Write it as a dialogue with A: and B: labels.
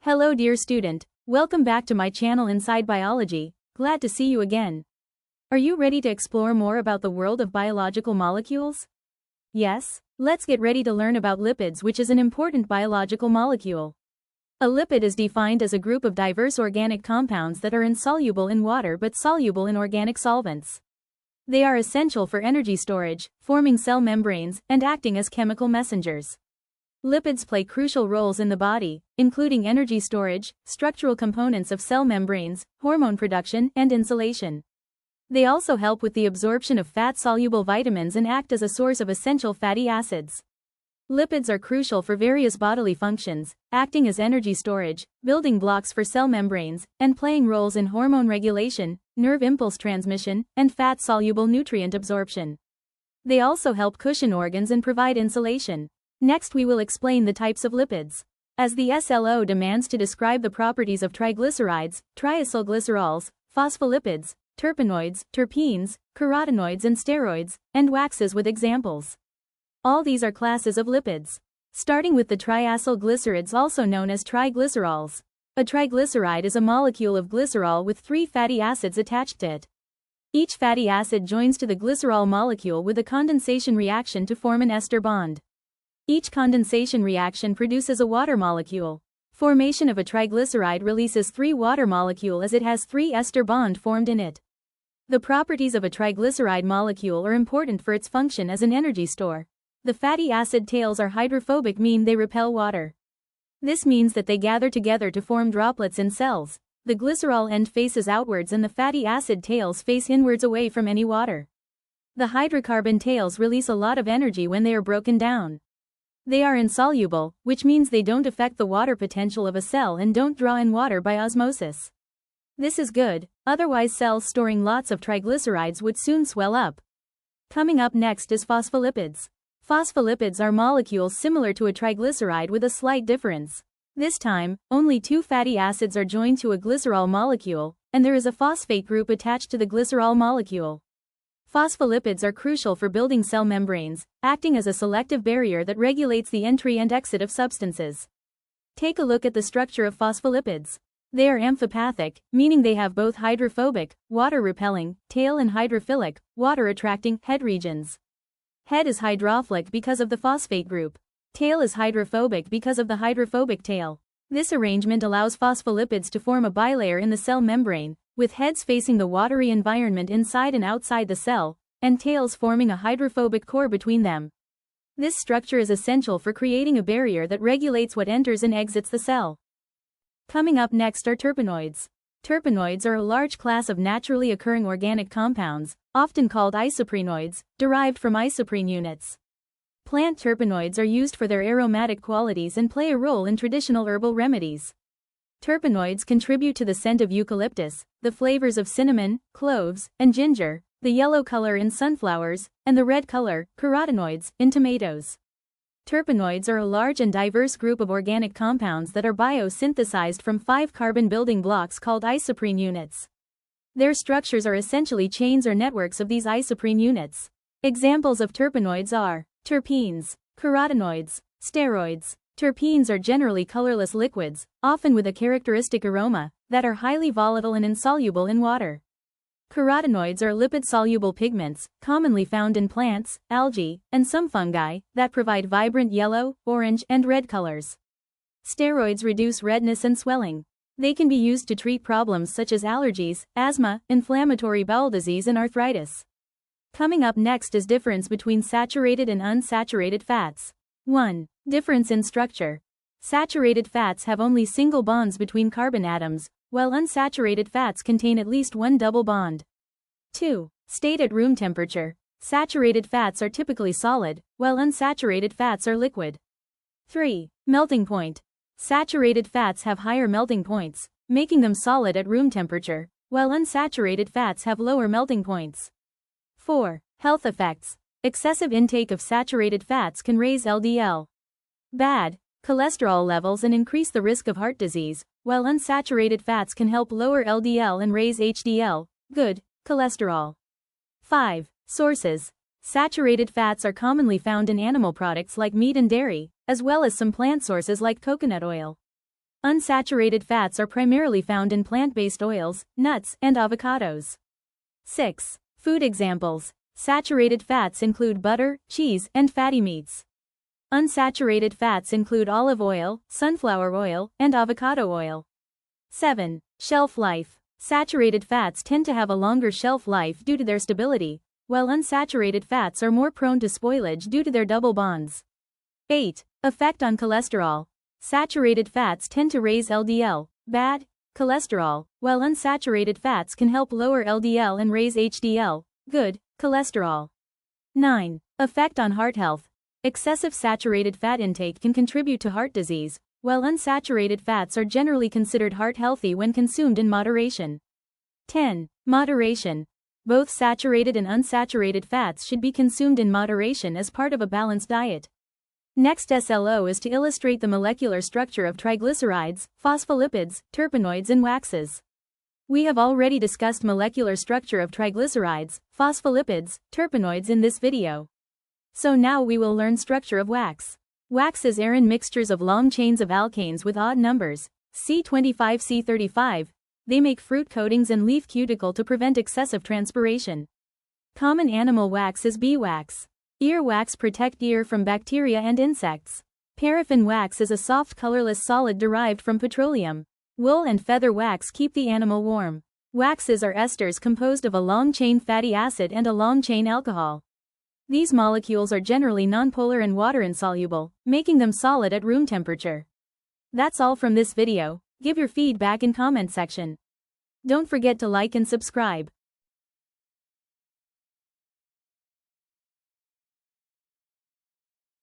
A: Hello dear student, welcome back to my channel Inside Biology, glad to see you again. Are you ready to explore more about the world of biological molecules? Yes? Let's get ready to learn about lipids, which is an important biological molecule. A lipid is defined as a group of diverse organic compounds that are insoluble in water but soluble in organic solvents. They are essential for energy storage, forming cell membranes, and acting as chemical messengers. Lipids play crucial roles in the body, including energy storage, structural components of cell membranes, hormone production, and insulation. They also help with the absorption of fat-soluble vitamins and act as a source of essential fatty acids. Lipids are crucial for various bodily functions, acting as energy storage, building blocks for cell membranes, and playing roles in hormone regulation, nerve impulse transmission, and fat-soluble nutrient absorption. They also help cushion organs and provide insulation. Next we will explain the types of lipids. As the SLO demands to describe the properties of triglycerides, triacylglycerols, phospholipids, terpenoids, terpenes, carotenoids and steroids, and waxes with examples. All these are classes of lipids. Starting with the triacylglycerides, also known as triglycerols. A triglyceride is a molecule of glycerol with 3 fatty acids attached to it. Each fatty acid joins to the glycerol molecule with a condensation reaction to form an ester bond. Each condensation reaction produces a water molecule. Formation of a triglyceride releases 3 water molecule as it has 3 ester bond formed in it. The properties of a triglyceride molecule are important for its function as an energy store. The fatty acid tails are hydrophobic, mean they repel water. This means that they gather together to form droplets in cells. The glycerol end faces outwards and the fatty acid tails face inwards away from any water. The hydrocarbon tails release a lot of energy when they are broken down. They are insoluble, which means they don't affect the water potential of a cell and don't draw in water by osmosis. This is good, otherwise cells storing lots of triglycerides would soon swell up. Coming up next is phospholipids. Phospholipids are molecules similar to a triglyceride with a slight difference. This time, only 2 fatty acids are joined to a glycerol molecule, and there is a phosphate group attached to the glycerol molecule. Phospholipids are crucial for building cell membranes, acting as a selective barrier that regulates the entry and exit of substances. Take a look at the structure of phospholipids. They are amphipathic, meaning they have both hydrophobic, water-repelling, tail and hydrophilic, water-attracting, head regions. Head is hydrophilic because of the phosphate group. Tail is hydrophobic because of the hydrophobic tail. This arrangement allows phospholipids to form a bilayer in the cell membrane, with heads facing the watery environment inside and outside the cell, and tails forming a hydrophobic core between them. This structure is essential for creating a barrier that regulates what enters and exits the cell. Coming up next are terpenoids. Terpenoids are a large class of naturally occurring organic compounds, often called isoprenoids, derived from isoprene units. Plant terpenoids are used for their aromatic qualities and play a role in traditional herbal remedies. Terpenoids contribute to the scent of eucalyptus, the flavors of cinnamon, cloves, and ginger, the yellow color in sunflowers, and the red color, carotenoids, in tomatoes. Terpenoids are a large and diverse group of organic compounds that are biosynthesized from 5 carbon building blocks called isoprene units. Their structures are essentially chains or networks of these isoprene units. Examples of terpenoids are terpenes, carotenoids, steroids. Terpenes are generally colorless liquids, often with a characteristic aroma, that are highly volatile and insoluble in water. Carotenoids are lipid-soluble pigments, commonly found in plants, algae, and some fungi, that provide vibrant yellow, orange, and red colors. Steroids reduce redness and swelling. They can be used to treat problems such as allergies, asthma, inflammatory bowel disease and arthritis. Coming up next is difference between saturated and unsaturated fats. 1. Difference in structure. Saturated fats have only single bonds between carbon atoms, while unsaturated fats contain at least 1 double bond. 2. State at room temperature. Saturated fats are typically solid, while unsaturated fats are liquid. 3. Melting point. Saturated fats have higher melting points, making them solid at room temperature, while unsaturated fats have lower melting points. 4. Health effects. Excessive intake of saturated fats can raise LDL. Bad cholesterol levels and increase the risk of heart disease, while unsaturated fats can help lower LDL and raise HDL, good cholesterol. 5. Sources. Saturated fats are commonly found in animal products like meat and dairy, as well as some plant sources like coconut oil. Unsaturated fats are primarily found in plant-based oils, nuts, and avocados. 6. Food examples. Saturated fats include butter, cheese, and fatty meats. Unsaturated fats include olive oil, sunflower oil, and avocado oil. 7. Shelf life. Saturated fats tend to have a longer shelf life due to their stability, while unsaturated fats are more prone to spoilage due to their double bonds. 8. Effect on cholesterol. Saturated fats tend to raise LDL, bad, cholesterol, while unsaturated fats can help lower LDL and raise HDL, good, cholesterol. 9. Effect on heart health. Excessive saturated fat intake can contribute to heart disease, while unsaturated fats are generally considered heart healthy when consumed in moderation. 10. Moderation. Both saturated and unsaturated fats should be consumed in moderation as part of a balanced diet. Next SLO is to illustrate the molecular structure of triglycerides, phospholipids, terpenoids and waxes. We have already discussed molecular structure of triglycerides, phospholipids, terpenoids in this video. So now we will learn structure of wax. Waxes are in mixtures of long chains of alkanes with odd numbers, C25 C35. They make fruit coatings and leaf cuticle to prevent excessive transpiration. Common animal wax is beeswax. Earwax protect ear from bacteria and insects. Paraffin wax is a soft colorless solid derived from petroleum. Wool and feather wax keep the animal warm. Waxes are esters composed of a long-chain fatty acid and a long-chain alcohol. These molecules are generally nonpolar and water-insoluble, making them solid at room temperature. That's all from this video. Give your feedback in comment section. Don't forget to like and subscribe.